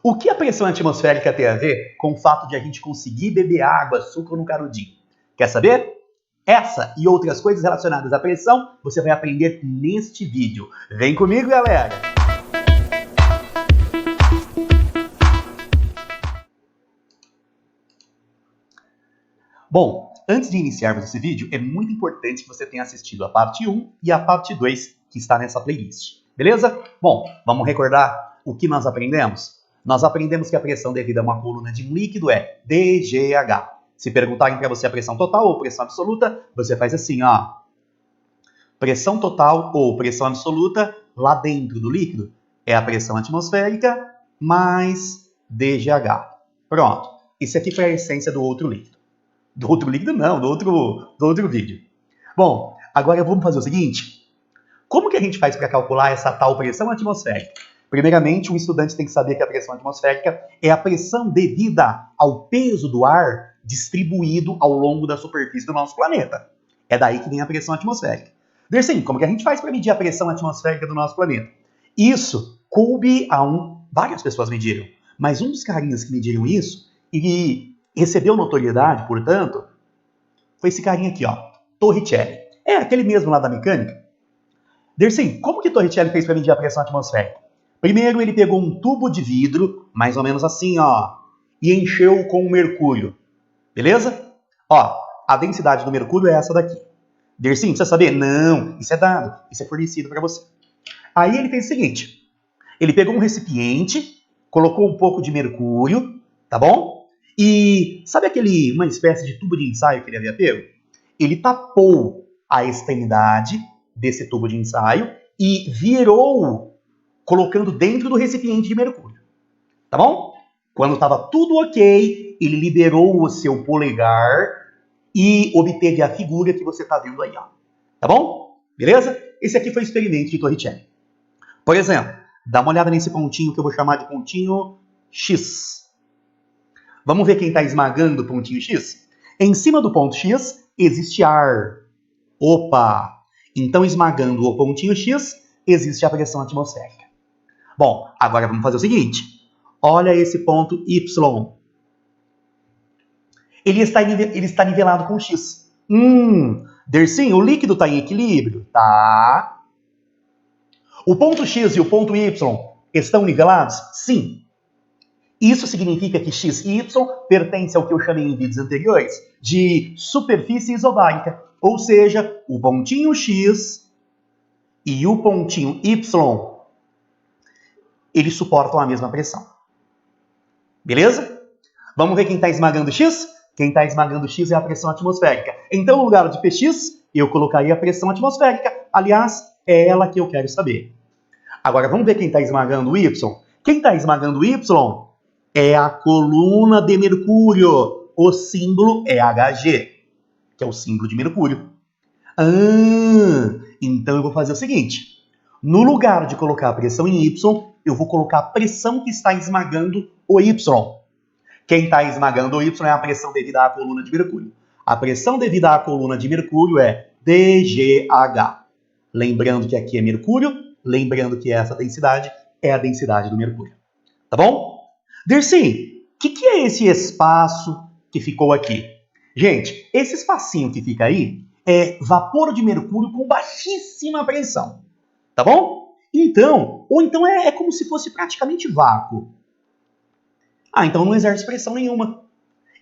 O que a pressão atmosférica tem a ver com o fato de a gente conseguir beber água, suco no canudinho? Quer saber? Essa e outras coisas relacionadas à pressão você vai aprender neste vídeo. Vem comigo, galera! Bom, antes de iniciarmos esse vídeo, é muito importante que você tenha assistido a parte 1 e a parte 2 que está nessa playlist. Beleza? Bom, vamos recordar o que nós aprendemos? Nós aprendemos que a pressão devida a uma coluna de um líquido é dGH. Se perguntarem para você a pressão total ou pressão absoluta, você faz assim, ó. Pressão total ou pressão absoluta lá dentro do líquido é a pressão atmosférica mais dGH. Pronto. Isso aqui foi a essência do outro líquido. Do outro líquido não, do outro vídeo. Bom, agora vamos fazer o seguinte. Como que a gente faz para calcular essa tal pressão atmosférica? Primeiramente, um estudante tem que saber que a pressão atmosférica é a pressão devida ao peso do ar distribuído ao longo da superfície do nosso planeta. É daí que vem a pressão atmosférica. Dersim, como que a gente faz para medir a pressão atmosférica do nosso planeta? Isso coube a várias pessoas mediram, mas um dos carinhas que mediram isso e recebeu notoriedade, portanto, foi esse carinha aqui, ó, Torricelli. É aquele mesmo lá da mecânica. Dersim, como que Torricelli fez para medir a pressão atmosférica? Primeiro, ele pegou um tubo de vidro, mais ou menos assim, ó, e encheu com mercúrio. Beleza? Ó, a densidade do mercúrio é essa daqui. Dersim, precisa saber? Não, isso é dado, isso é fornecido para você. Aí ele fez o seguinte, ele pegou um recipiente, colocou um pouco de mercúrio, tá bom? E sabe uma espécie de tubo de ensaio que ele havia pego? Ele tapou a extremidade desse tubo de ensaio e virou colocando dentro do recipiente de mercúrio. Tá bom? Quando estava tudo ok, ele liberou o seu polegar e obteve a figura que você está vendo aí, ó. Tá bom? Beleza? Esse aqui foi o experimento de Torricelli. Por exemplo, dá uma olhada nesse pontinho que eu vou chamar de pontinho X. Vamos ver quem está esmagando o pontinho X? Em cima do ponto X existe ar. Opa! Então, esmagando o pontinho X, existe a pressão atmosférica. Bom, agora vamos fazer o seguinte. Olha esse ponto Y. Ele está nivelado com X. Dersim, o líquido está em equilíbrio? Tá. O ponto X e o ponto Y estão nivelados? Sim. Isso significa que X e Y pertencem ao que eu chamei em vídeos anteriores de superfície isobárica. Ou seja, o pontinho X e o pontinho Y, eles suportam a mesma pressão. Beleza? Vamos ver quem está esmagando X? Quem está esmagando X é a pressão atmosférica. Então, no lugar de Px, eu colocaria a pressão atmosférica. Aliás, é ela que eu quero saber. Agora, vamos ver quem está esmagando Y? Quem está esmagando Y é a coluna de mercúrio. O símbolo é Hg, que é o símbolo de mercúrio. Então eu vou fazer o seguinte. No lugar de colocar a pressão em Y, eu vou colocar a pressão que está esmagando o Y. Quem está esmagando o Y é a pressão devida à coluna de mercúrio. A pressão devida à coluna de mercúrio é dGH. Lembrando que aqui é mercúrio, lembrando que essa densidade é a densidade do mercúrio. Tá bom? Dersim, o que é esse espaço que ficou aqui? Gente, esse espacinho que fica aí é vapor de mercúrio com baixíssima pressão. Tá bom? Então, ou então é como se fosse praticamente vácuo. Então não exerce pressão nenhuma.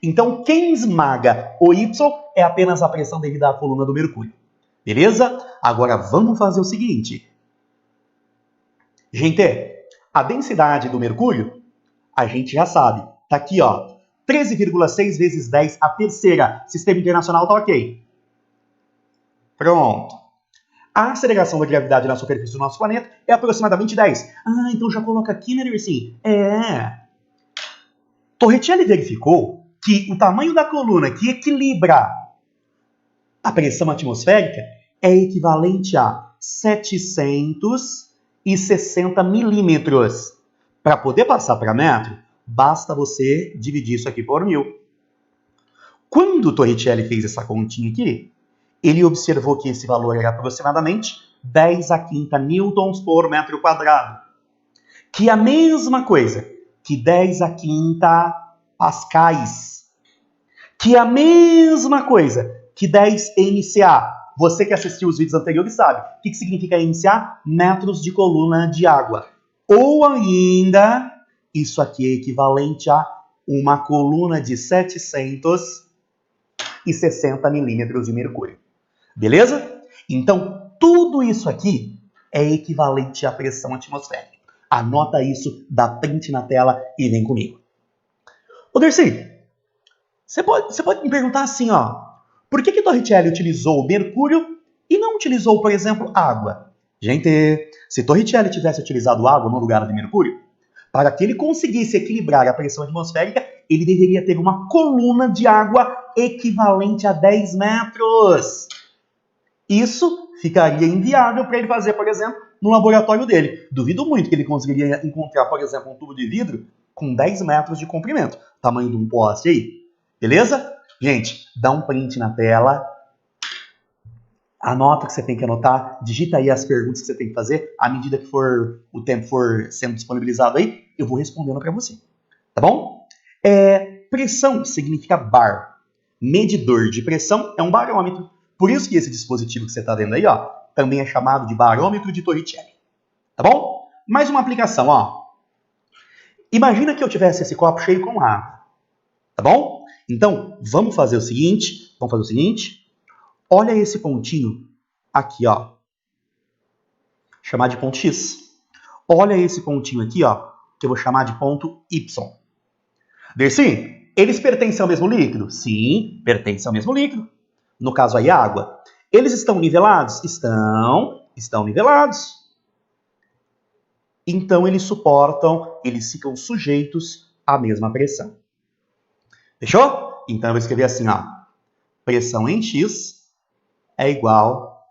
Então quem esmaga o Y é apenas a pressão devida à coluna do mercúrio. Beleza? Agora vamos fazer o seguinte. Gente, a densidade do mercúrio, a gente já sabe. Tá aqui, ó. 13,6 vezes 10 a terceira. Sistema internacional tá ok. Pronto. A aceleração da gravidade na superfície do nosso planeta é aproximadamente 10. Então já coloca aqui, né, Dersim? Torricelli verificou que o tamanho da coluna que equilibra a pressão atmosférica é equivalente a 760 milímetros. Para poder passar para metro, basta você dividir isso aqui por 1000. Quando Torricelli fez essa continha aqui, ele observou que esse valor era aproximadamente 10 a quinta newtons por metro quadrado. Que é a mesma coisa que 10 a quinta pascais, que é a mesma coisa que 10 MCA. Você que assistiu os vídeos anteriores sabe. O que significa MCA? Metros de coluna de água. Ou ainda, isso aqui é equivalente a uma coluna de 760 milímetros de mercúrio. Beleza? Então, tudo isso aqui é equivalente à pressão atmosférica. Anota isso, dá print na tela e vem comigo. Ô, Dercy, você pode me perguntar assim, ó, por que Torricelli utilizou mercúrio e não utilizou, por exemplo, água? Gente, se Torricelli tivesse utilizado água no lugar de mercúrio, para que ele conseguisse equilibrar a pressão atmosférica, ele deveria ter uma coluna de água equivalente a 10 metros. Isso ficaria inviável para ele fazer, por exemplo, no laboratório dele. Duvido muito que ele conseguiria encontrar, por exemplo, um tubo de vidro com 10 metros de comprimento. Tamanho de um poste aí. Beleza? Gente, dá um print na tela. Anota o que você tem que anotar. Digita aí as perguntas que você tem que fazer. À medida que o tempo for sendo disponibilizado aí, eu vou respondendo para você. Tá bom? Pressão significa bar. Medidor de pressão é um barômetro. Por isso que esse dispositivo que você está vendo aí, ó, também é chamado de barômetro de Torricelli. Tá bom? Mais uma aplicação, ó. Imagina que eu tivesse esse copo cheio com água. Tá bom? Então, vamos fazer o seguinte. Olha esse pontinho aqui, ó. Chamar de ponto X. Olha esse pontinho aqui, ó, que eu vou chamar de ponto Y. Dercy, eles pertencem ao mesmo líquido? Sim, pertencem ao mesmo líquido. No caso aí, a água. Eles estão nivelados? Estão nivelados. Então, eles ficam sujeitos à mesma pressão. Fechou? Então, eu vou escrever assim, ó. Pressão em X é igual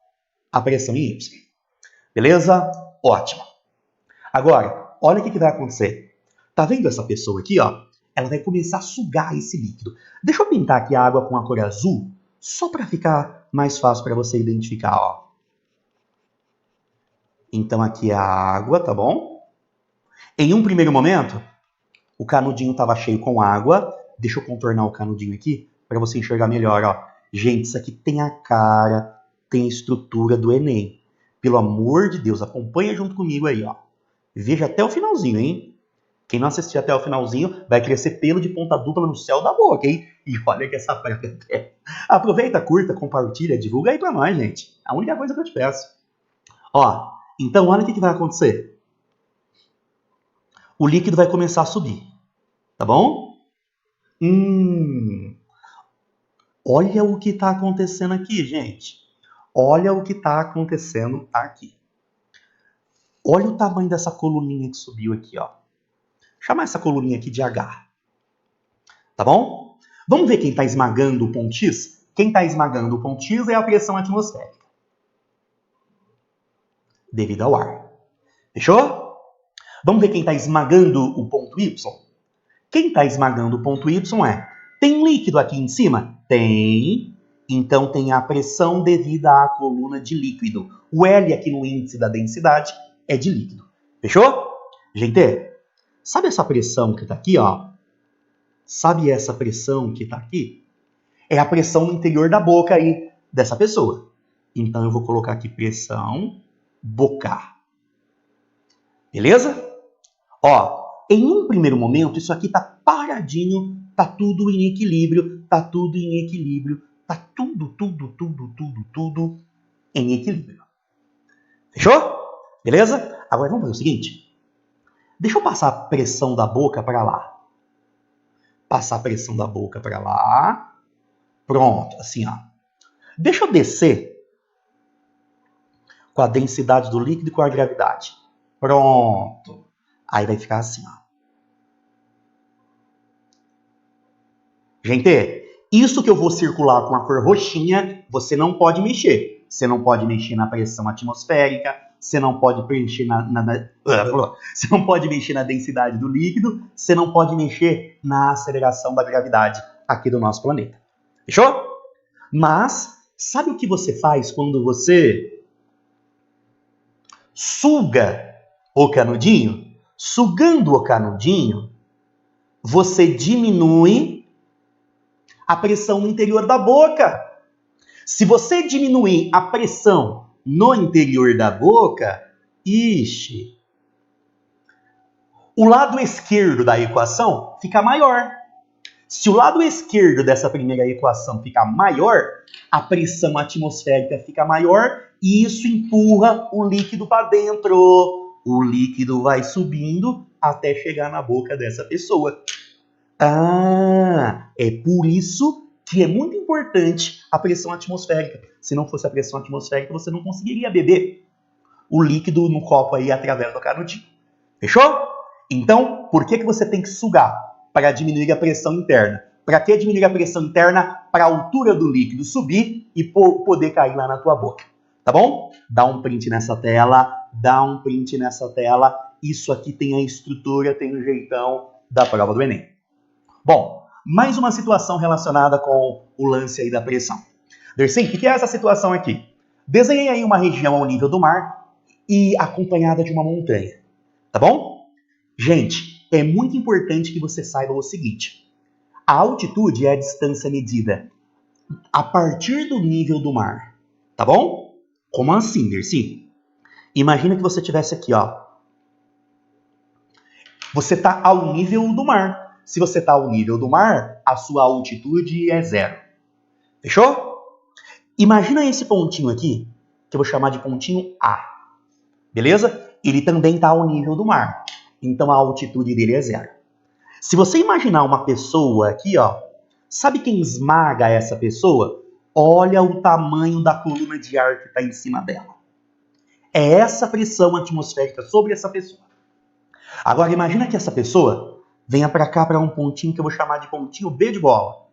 a pressão em Y. Beleza? Ótimo. Agora, olha o que vai acontecer. Tá vendo essa pessoa aqui, ó? Ela vai começar a sugar esse líquido. Deixa eu pintar aqui a água com a cor azul, só para ficar mais fácil para você identificar, ó. Então aqui é a água, tá bom? Em um primeiro momento, o canudinho estava cheio com água. Deixa eu contornar o canudinho aqui para você enxergar melhor, ó. Gente, isso aqui tem a cara, tem a estrutura do Enem. Pelo amor de Deus, acompanha junto comigo aí, ó. Veja até o finalzinho, hein? Quem não assistir até o finalzinho vai crescer pelo de ponta dupla no céu da boca, hein? E olha que essa praga é. Aproveita, curta, compartilha, divulga aí pra nós, gente. A única coisa que eu te peço. Ó, então olha o que vai acontecer. O líquido vai começar a subir. Tá bom? Olha o que está acontecendo aqui, gente. Olha o que está acontecendo aqui. Olha o tamanho dessa coluninha que subiu aqui, ó. Chamar essa coluninha aqui de H. Tá bom? Vamos ver quem está esmagando o ponto X? Quem está esmagando o ponto X é a pressão atmosférica. Devido ao ar. Fechou? Vamos ver quem está esmagando o ponto Y? Quem está esmagando o ponto Y tem líquido aqui em cima? Tem. Então tem a pressão devida à coluna de líquido. O L aqui no índice da densidade é de líquido. Fechou? Gente, sabe essa pressão que está aqui, ó? Sabe essa pressão que está aqui? É a pressão no interior da boca aí dessa pessoa. Então eu vou colocar aqui pressão bocal. Beleza? Ó, em um primeiro momento, isso aqui tá paradinho, tá tudo em equilíbrio, tá tudo em equilíbrio, tá tudo em equilíbrio. Fechou? Beleza? Agora vamos fazer o seguinte. Deixa eu passar a pressão da boca para lá. Passar a pressão da boca para lá. Pronto, assim, ó. Deixa eu descer com a densidade do líquido e com a gravidade. Pronto. Aí vai ficar assim, ó. Gente, isso que eu vou circular com a cor roxinha, você não pode mexer. Você não pode mexer na pressão atmosférica, você não pode mexer você não pode mexer na densidade do líquido, você não pode mexer na aceleração da gravidade aqui do nosso planeta. Fechou? Mas, sabe o que você faz quando você suga o canudinho? Sugando o canudinho, você diminui a pressão no interior da boca. Se você diminuir a pressão no interior da boca, ixi, o lado esquerdo da equação fica maior. Se o lado esquerdo dessa primeira equação ficar maior, a pressão atmosférica fica maior e isso empurra o líquido para dentro. O líquido vai subindo até chegar na boca dessa pessoa. Ah, é por isso que é muito importante a pressão atmosférica. Se não fosse a pressão atmosférica, você não conseguiria beber o líquido no copo aí através do canudinho. Fechou? Então, por que você tem que sugar? Para diminuir a pressão interna. Para que diminuir a pressão interna? Para a altura do líquido subir e poder cair lá na tua boca. Tá bom? Dá um print nessa tela, dá um print nessa tela. Isso aqui tem a estrutura, tem o jeitão da prova do Enem. Bom, mais uma situação relacionada com o lance aí da pressão. Dersim, o que é essa situação aqui? Desenhei aí uma região ao nível do mar e acompanhada de uma montanha. Tá bom? Gente, é muito importante que você saiba o seguinte. A altitude é a distância medida a partir do nível do mar. Tá bom? Como assim, Dercy? Imagina que você estivesse aqui, ó. Você está ao nível do mar. Se você está ao nível do mar, a sua altitude é 0. Fechou? Imagina esse pontinho aqui, que eu vou chamar de pontinho A. Beleza? Ele também está ao nível do mar. Então a altitude dele é 0. Se você imaginar uma pessoa aqui, ó, sabe quem esmaga essa pessoa? Olha o tamanho da coluna de ar que está em cima dela. É essa pressão atmosférica sobre essa pessoa. Agora imagina que essa pessoa venha para cá para um pontinho que eu vou chamar de pontinho B de bola.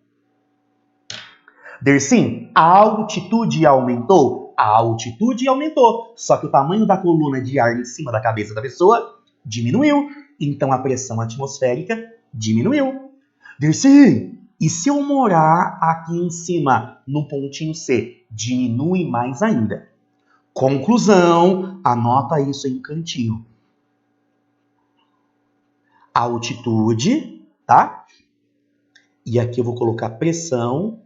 Dersim, a altitude aumentou? A altitude aumentou, só que o tamanho da coluna de ar em cima da cabeça da pessoa diminuiu. Então a pressão atmosférica diminuiu. Dercy, e se eu morar aqui em cima, no pontinho C, diminui mais ainda. Conclusão, anota isso em cantinho. Altitude, tá? E aqui eu vou colocar pressão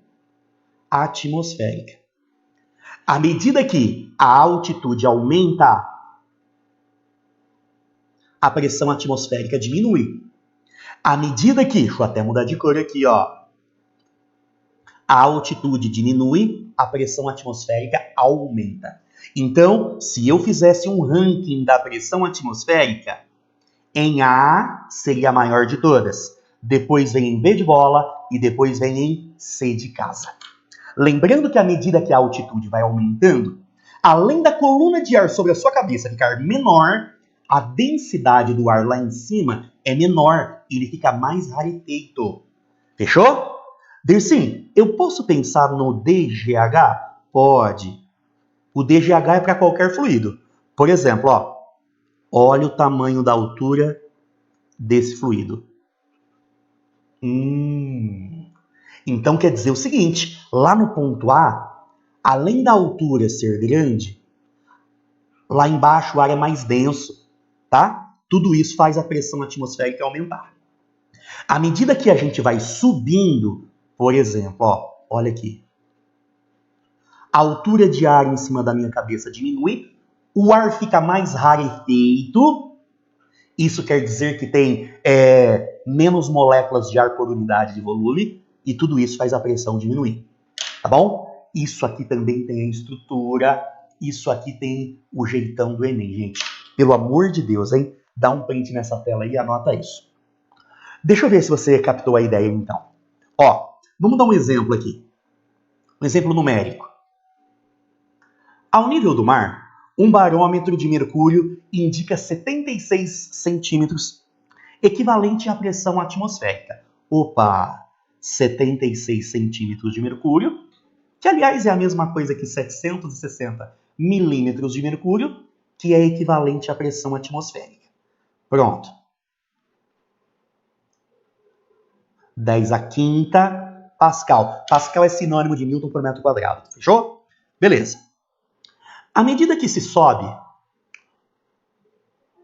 atmosférica. À medida que a altitude aumenta, a pressão atmosférica diminui. À medida que, deixa eu até mudar de cor aqui, ó. A altitude diminui, a pressão atmosférica aumenta. Então, se eu fizesse um ranking da pressão atmosférica, em A seria a maior de todas. Depois vem em B de bola e depois vem em C de casa. Lembrando que à medida que a altitude vai aumentando, além da coluna de ar sobre a sua cabeça ficar menor, a densidade do ar lá em cima é menor e ele fica mais rarefeito. Fechou? Dercy, eu posso pensar no DGH? Pode. O DGH é para qualquer fluido. Por exemplo, ó, olha o tamanho da altura desse fluido. Então quer dizer o seguinte, lá no ponto A, além da altura ser grande, lá embaixo o ar é mais denso, tá? Tudo isso faz a pressão atmosférica aumentar. À medida que a gente vai subindo, por exemplo, ó, olha aqui. A altura de ar em cima da minha cabeça diminui, o ar fica mais rarefeito. Isso quer dizer que tem menos moléculas de ar por unidade de volume e tudo isso faz a pressão diminuir. Tá bom? Isso aqui também tem a estrutura, isso aqui tem o jeitão do Enem, gente. Pelo amor de Deus, hein? Dá um print nessa tela aí e anota isso. Deixa eu ver se você captou a ideia, então. Ó, vamos dar um exemplo aqui. Um exemplo numérico. Ao nível do mar, um barômetro de mercúrio indica 76 centímetros, equivalente à pressão atmosférica. Opa! 76 centímetros de mercúrio, que aliás é a mesma coisa que 760 milímetros de mercúrio, que é equivalente à pressão atmosférica. Pronto. 10 a quinta Pascal. Pascal é sinônimo de Newton por metro quadrado. Fechou? Beleza. À medida que se sobe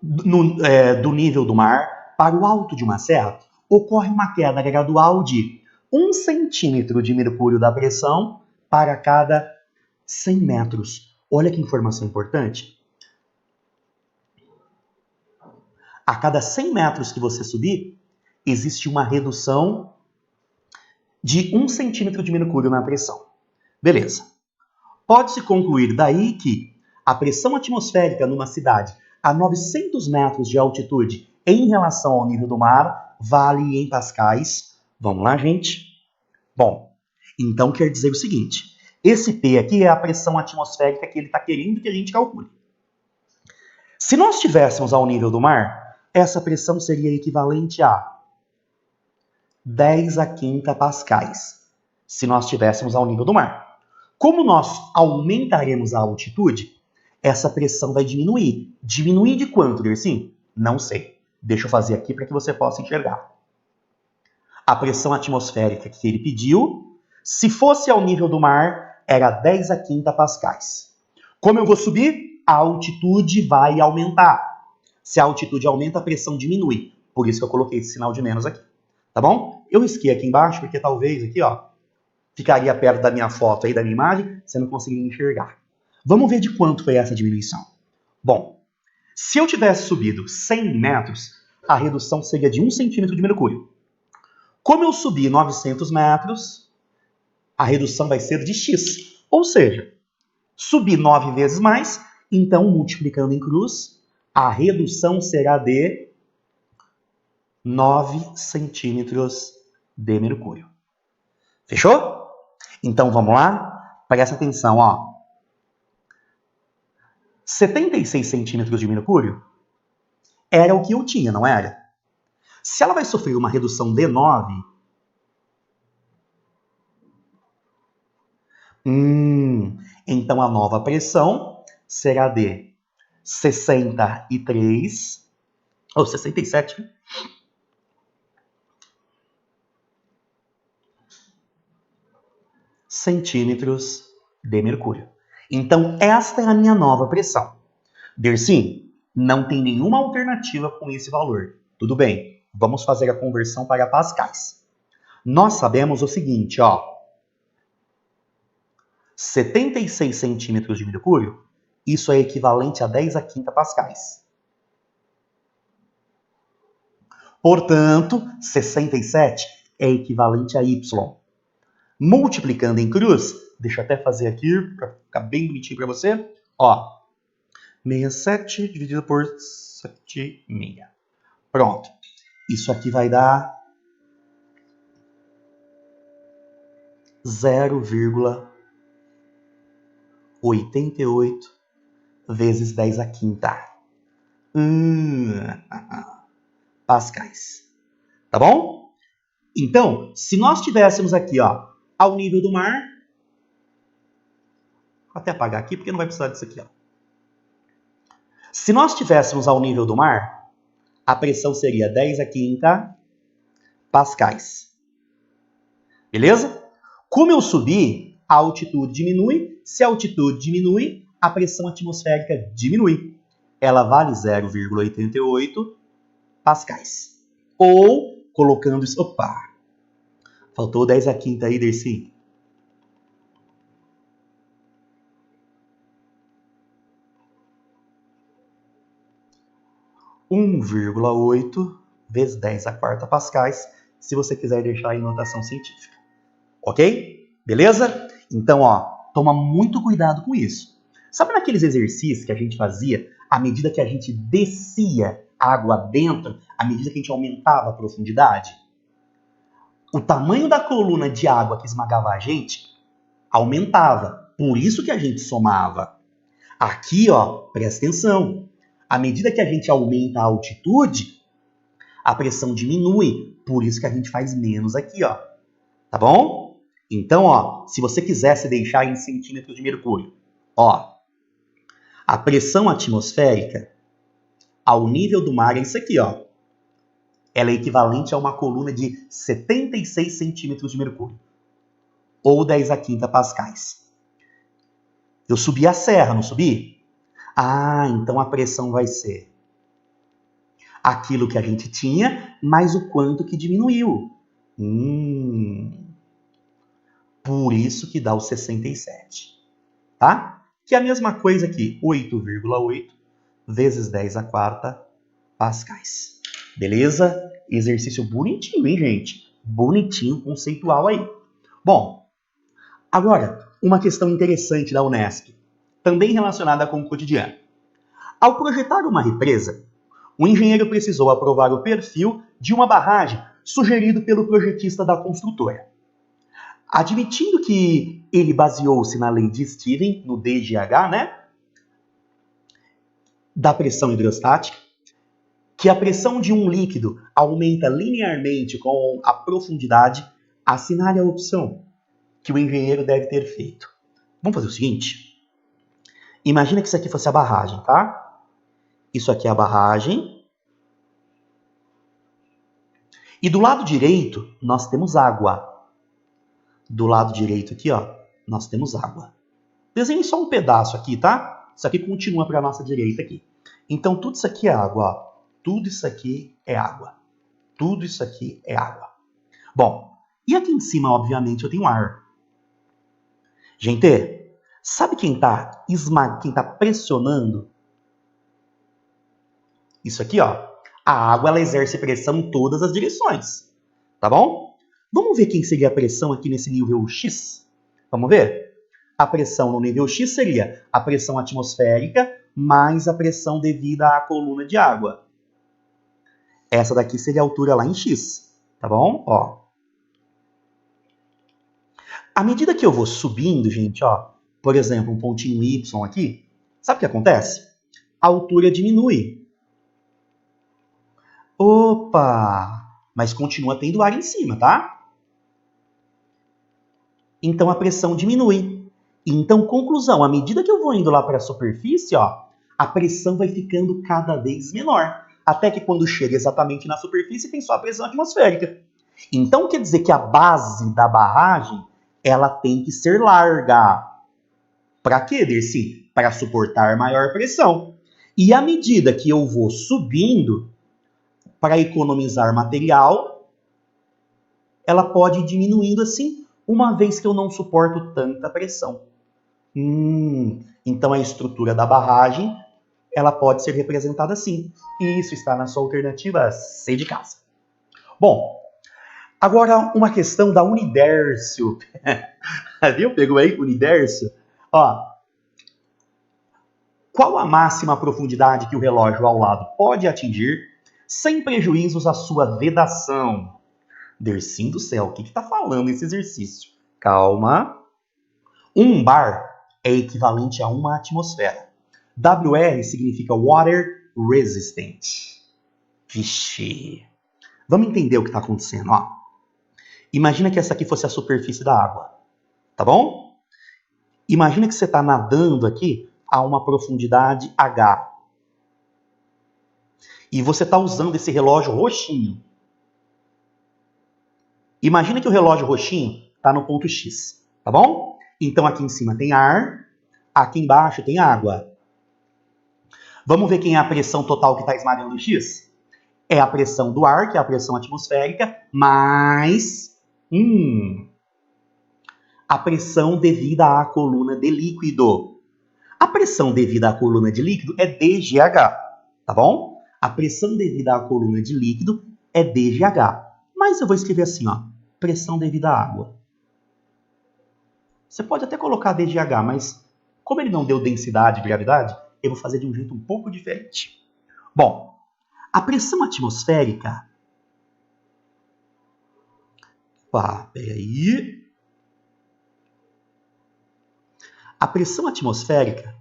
do nível do mar para o alto de uma serra, ocorre uma queda gradual de 1 centímetro de mercúrio da pressão para cada 100 metros. Olha que informação importante. A cada 100 metros que você subir, existe uma redução de 1 centímetro de mercúrio na pressão. Beleza. Pode-se concluir daí que a pressão atmosférica numa cidade a 900 metros de altitude em relação ao nível do mar vale em pascais. Vamos lá, gente? Bom, então quer dizer o seguinte. Esse P aqui é a pressão atmosférica que ele está querendo que a gente calcule. Se nós estivéssemos ao nível do mar, essa pressão seria equivalente a 10 a quinta pascais, se nós estivéssemos ao nível do mar. Como nós aumentaremos a altitude, essa pressão vai diminuir. Diminuir de quanto, Dercy? Não sei. Deixa eu fazer aqui para que você possa enxergar. A pressão atmosférica que ele pediu, se fosse ao nível do mar, era 10 a quinta pascais. Como eu vou subir, a altitude vai aumentar. Se a altitude aumenta, a pressão diminui. Por isso que eu coloquei esse sinal de menos aqui. Tá bom? Eu risquei aqui embaixo, porque talvez aqui, ó, ficaria perto da minha foto aí, da minha imagem, você não conseguiria enxergar. Vamos ver de quanto foi essa diminuição. Bom, se eu tivesse subido 100 metros, a redução seria de 1 centímetro de mercúrio. Como eu subi 900 metros, a redução vai ser de X. Ou seja, subi 9 vezes mais, então, multiplicando em cruz, a redução será de 9 centímetros de mercúrio. Fechou? Então, vamos lá? Presta atenção, ó. 76 centímetros de mercúrio era o que eu tinha, não era? Se ela vai sofrer uma redução de 9, então a nova pressão será de 63, ou 67, centímetros de mercúrio. Então, esta é a minha nova pressão. Dercy, não tem nenhuma alternativa com esse valor. Tudo bem, vamos fazer a conversão para pascais. Nós sabemos o seguinte, ó. 76 centímetros de mercúrio, isso é equivalente a 10 a quinta pascais. Portanto, 67 é equivalente a Y. Multiplicando em cruz, deixa eu até fazer aqui para ficar bem bonitinho para você. Ó, 67 dividido por 7,6. Pronto. Isso aqui vai dar 0,88 vezes 10 a quinta. Pascais. Tá bom? Então, se nós tivéssemos aqui, ó, ao nível do mar, vou até apagar aqui porque não vai precisar disso aqui, ó. Se nós estivéssemos ao nível do mar, a pressão seria 10 a quinta pascais. Beleza? Como eu subi, a altitude diminui. Se a altitude diminui, a pressão atmosférica diminui. Ela vale 0,88 pascais. Ou, colocando isso... Opa! Faltou 10 a quinta aí, Dercy. — 1,8 vezes 10 a quarta pascais, se você quiser deixar em notação científica. Ok? Beleza? Então, ó, toma muito cuidado com isso. Sabe naqueles exercícios que a gente fazia à medida que a gente descia água dentro, à medida que a gente aumentava a profundidade? O tamanho da coluna de água que esmagava a gente aumentava. Por isso que a gente somava. Aqui, ó, presta atenção. À medida que a gente aumenta a altitude, a pressão diminui. Por isso que a gente faz menos aqui, ó. Tá bom? Então, ó, se você quisesse deixar em centímetros de mercúrio, ó, a pressão atmosférica ao nível do mar é isso aqui, ó. Ela é equivalente a uma coluna de 76 centímetros de mercúrio. Ou 10 a quinta pascais. Eu subi a serra, não subi? Ah, então a pressão vai ser Aquilo que a gente tinha, mais o quanto que diminuiu. Por isso que dá o 67. Tá? Que é a mesma coisa aqui, 8,8 vezes 10 a quarta pascais. Beleza? Exercício bonitinho, hein, gente? Bonitinho, conceitual aí. Bom, agora, uma questão interessante da Unesp, também relacionada com o cotidiano. Ao projetar uma represa, o engenheiro precisou aprovar o perfil de uma barragem sugerido pelo projetista da construtora. Admitindo que ele baseou-se na lei de Steven, no DGH, né? Da pressão hidrostática, que a pressão de um líquido aumenta linearmente com a profundidade, assinale a opção que o engenheiro deve ter feito. Vamos fazer o seguinte? Imagina que isso aqui fosse a barragem, tá? Isso aqui é a barragem. E do lado direito, nós temos água. Do lado direito aqui, ó, nós temos água. Desenhe só um pedaço aqui, tá? Isso aqui continua para a nossa direita aqui. Então, tudo isso aqui é água, ó. Tudo isso aqui é água. Tudo isso aqui é água. Bom, e aqui em cima, obviamente, eu tenho ar. Gente, sabe quem tá pressionando? Isso aqui, ó. A água, ela exerce pressão em todas as direções. Tá bom? Vamos ver quem seria a pressão aqui nesse nível X? Vamos ver? A pressão no nível X seria a pressão atmosférica mais a pressão devida à coluna de água. Essa daqui seria a altura lá em X. Tá bom? Ó. À medida que eu vou subindo, gente, ó, por exemplo, um pontinho Y aqui, sabe o que acontece? A altura diminui. Opa! Mas continua tendo ar em cima, tá? Então a pressão diminui. Então, conclusão, à medida que eu vou indo lá para a superfície, ó, a pressão vai ficando cada vez menor. Até que quando chega exatamente na superfície, tem só a pressão atmosférica. Então, quer dizer que a base da barragem, ela tem que ser larga. Para quê, Dercy? Para suportar maior pressão. E à medida que eu vou subindo, para economizar material, ela pode ir diminuindo assim, uma vez que eu não suporto tanta pressão. Então a estrutura da barragem, ela pode ser representada assim. E isso está na sua alternativa C de casa. Bom, agora uma questão da Unidércio. Viu? Pegou aí, Unidércio? Ó, qual a máxima profundidade que o relógio ao lado pode atingir sem prejuízos à sua vedação? Dercy do céu, o que está falando esse exercício? Calma. 1 bar é equivalente a uma atmosfera. WR significa Water Resistant. Vixe. Vamos entender o que está acontecendo, ó. Imagina que essa aqui fosse a superfície da água, tá bom? Imagina que você está nadando aqui a uma profundidade H. E você está usando esse relógio roxinho. Imagina que o relógio roxinho está no ponto X, tá bom? Então aqui em cima tem ar, aqui embaixo tem água. Vamos ver quem é a pressão total que está esmagando o X? É a pressão do ar, que é a pressão atmosférica, mais a pressão devida à coluna de líquido. A pressão devida à coluna de líquido é DGH, tá bom? A pressão devida à coluna de líquido é DGH. Mas eu vou escrever assim, ó, pressão devida à água. Você pode até colocar DGH, mas como ele não deu densidade e gravidade, eu vou fazer de um jeito um pouco diferente. Bom, a pressão atmosférica... Peraí. A pressão atmosférica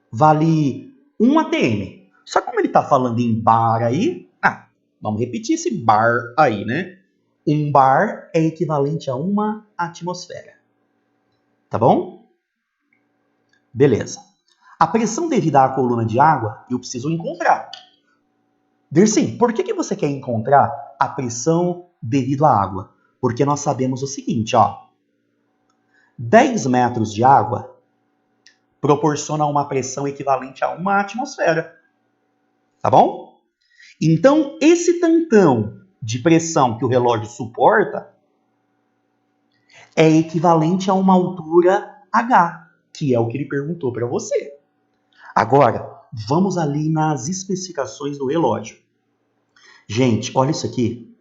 vale 1 atm. Só que como ele está falando em bar aí, vamos repetir esse bar aí, né? 1 bar é equivalente a 1 atmosfera. Tá bom? Beleza. A pressão devida à coluna de água, eu preciso encontrar. Dercy, por que você quer encontrar a pressão devido à água? Porque nós sabemos o seguinte, ó. 10 metros de água proporciona uma pressão equivalente a 1 atmosfera. Tá bom? Então, esse tantão de pressão que o relógio suporta é equivalente a uma altura H, que é o que ele perguntou para você. Agora, vamos ali nas especificações do relógio. Gente, olha isso aqui.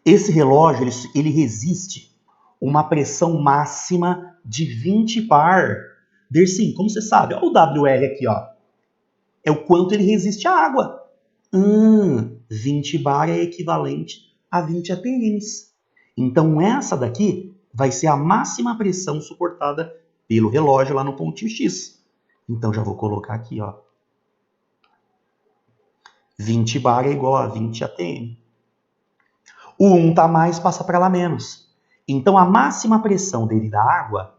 Esse relógio, ele resiste uma pressão máxima de 20 bar. Dersim, como você sabe, olha o WR aqui, ó. É o quanto ele resiste à água. 20 bar é equivalente a 20 atms. Então, essa daqui vai ser a máxima pressão suportada pelo relógio lá no pontinho X. Então, já vou colocar aqui, ó. 20 bar é igual a 20 atm. O 1 tá mais, passa para lá menos. Então, a máxima pressão dele da água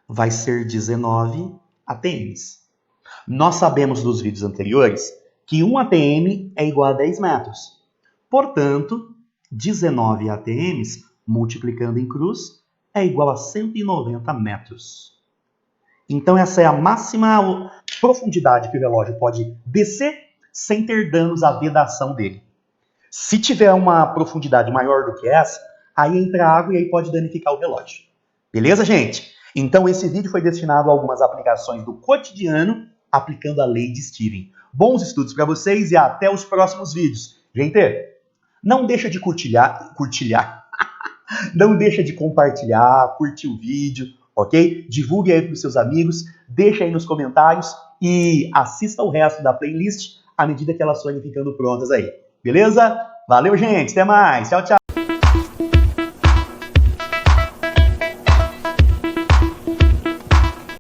vai ser 19 atms. Nós sabemos dos vídeos anteriores que 1 atm é igual a 10 metros. Portanto, 19 atms multiplicando em cruz é igual a 190 metros. Então, essa é a máxima profundidade que o relógio pode descer sem ter danos à vedação dele. Se tiver uma profundidade maior do que essa, aí entra água e aí pode danificar o relógio. Beleza, gente? Então, esse vídeo foi destinado a algumas aplicações do cotidiano aplicando a lei de Steven. Bons estudos para vocês e até os próximos vídeos. Gente, não deixa de não deixa de compartilhar, curtir o vídeo, ok? Divulgue aí para os seus amigos, deixa aí nos comentários e assista o resto da playlist à medida que elas forem ficando prontas aí. Beleza? Valeu, gente. Até mais. Tchau, tchau.